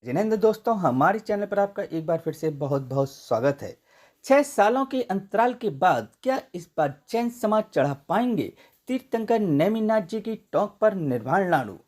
जिनेंद्र दोस्तों, हमारे चैनल पर आपका एक बार फिर से बहुत बहुत स्वागत है। 6 सालों के अंतराल के बाद क्या इस बार जैन समाज चढ़ा पाएंगे तीर्थंकर नेमिनाथ जी की टोंक पर निर्वाण लाडू?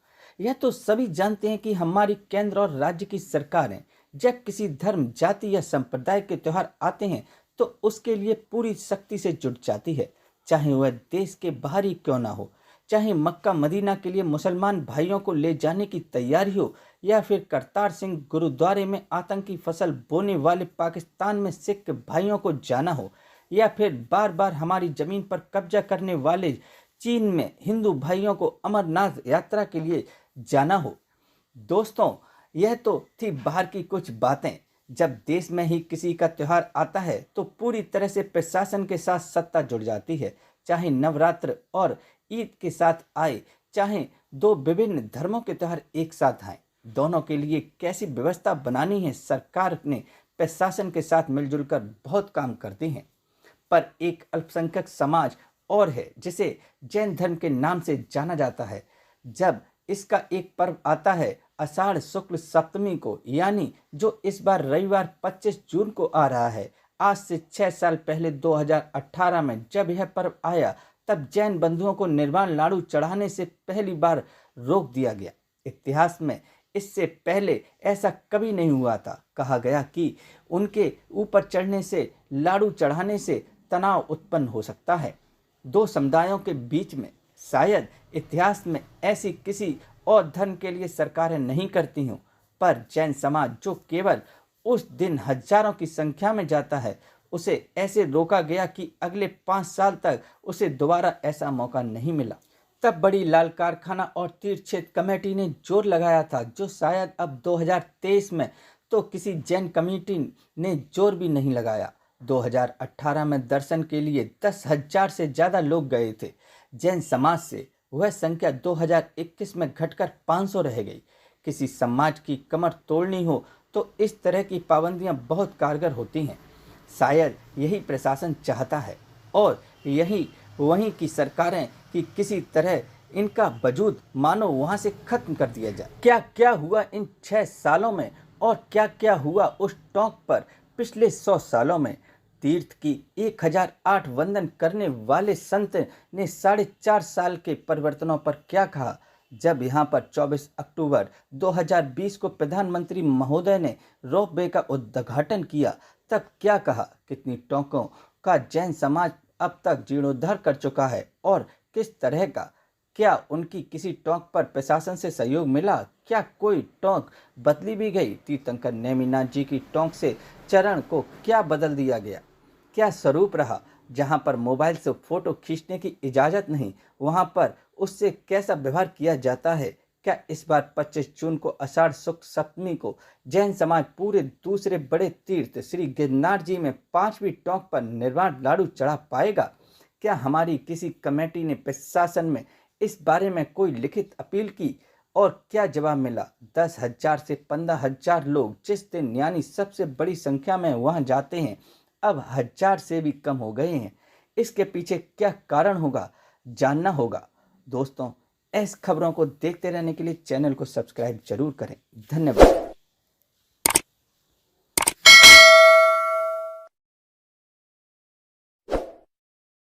यह तो सभी जानते हैं कि हमारी केंद्र और राज्य की सरकारें जब किसी धर्म, जाति या संप्रदाय के त्योहार आते हैं तो उसके लिए पूरी सख्ती से जुट जाती है, चाहे वह देश के बाहर ही क्यों ना हो। चाहे मक्का मदीना के लिए मुसलमान भाइयों को ले जाने की तैयारी हो, या फिर करतार सिंह गुरुद्वारे में आतंकी फसल बोने वाले पाकिस्तान में सिख भाइयों को जाना हो, या फिर बार बार हमारी जमीन पर कब्जा करने वाले चीन में हिंदू भाइयों को अमरनाथ यात्रा के लिए जाना हो। दोस्तों, यह तो थी बाहर की कुछ बातें। जब देश में ही किसी का त्योहार आता है तो पूरी तरह से प्रशासन के साथ सत्ता जुड़ जाती है। चाहे नवरात्र और ईद के साथ आए, चाहे दो विभिन्न धर्मों के त्योहार एक साथ आए, दोनों के लिए कैसी व्यवस्था बनानी है, सरकार ने प्रशासन के साथ मिलजुल कर बहुत काम करती है। पर एक अल्पसंख्यक समाज और है जिसे जैन धर्म के नाम से जाना जाता है। जब इसका एक पर्व आता है आषाढ़ शुक्ल सप्तमी को, यानी जो इस बार रविवार 25 जून को आ रहा है, आज से 6 साल पहले 2018 में जब यह पर्व आया तब जैन बंधुओं को निर्वाण लाडू चढ़ाने से पहली बार रोक दिया गया। इतिहास में इससे पहले ऐसा कभी नहीं हुआ था। कहा गया कि उनके ऊपर चढ़ने से, लाडू चढ़ाने से तनाव उत्पन्न हो सकता है दो समुदायों के बीच में। शायद इतिहास में ऐसी किसी और धर्म के लिए सरकारें नहीं करती हूँ, पर जैन समाज जो केवल उस दिन हजारों की संख्या में जाता है, उसे ऐसे रोका गया कि अगले 5 साल तक उसे दोबारा ऐसा मौका नहीं मिला। तब बड़ी लाल कारखाना और तीर्थ क्षेत्र कमेटी ने जोर लगाया था, जो शायद अब 2023 में तो किसी जैन कमेटी ने जोर भी नहीं लगाया। 2018 में दर्शन के लिए 10,000 से ज़्यादा लोग गए थे जैन समाज से। वह संख्या 2021 में घटकर 500 रह गई। किसी समाज की कमर तोड़नी हो तो इस तरह की पाबंदियां बहुत कारगर होती हैं। शायद यही प्रशासन चाहता है और यही वहीं की सरकारें कि किसी तरह इनका वजूद मानो वहां से खत्म कर दिया जाए। क्या क्या हुआ इन 6 सालों में और क्या क्या हुआ उस टोंक पर पिछले 100 सालों में? तीर्थ की 1008 वंदन करने वाले संत ने 4.5 साल के परिवर्तनों पर क्या कहा? जब यहाँ पर 24 अक्टूबर 2020 को प्रधानमंत्री महोदय ने रोपवे का उद्घाटन किया तब क्या कहा? कितनी टोंकों का जैन समाज अब तक जीर्णोद्धार कर चुका है और किस तरह का? क्या उनकी किसी टोंक पर प्रशासन से सहयोग मिला? क्या कोई टोंक बदली भी गई? तीर्थंकर नेमिनाथ जी की टोंक से चरण को क्या बदल दिया गया? क्या स्वरूप रहा? जहां पर मोबाइल से फोटो खींचने की इजाज़त नहीं, वहां पर उससे कैसा व्यवहार किया जाता है? क्या इस बार 25 जून को आषाढ़ शुक्ल सप्तमी को जैन समाज पूरे दूसरे बड़े तीर्थ श्री गिरनार जी में 5वीं टोंक पर निर्वाण लाडू चढ़ा पाएगा? क्या हमारी किसी कमेटी ने प्रशासन में इस बारे में कोई लिखित अपील की और क्या जवाब मिला? 10,000 से 15,000 लोग जिस दिन, यानी सबसे बड़ी संख्या में वहां जाते हैं, अब 1,000 से भी कम हो गए हैं। इसके पीछे क्या कारण होगा, जानना होगा। दोस्तों, ऐसी खबरों को देखते रहने के लिए चैनल को सब्सक्राइब जरूर करें। धन्यवाद।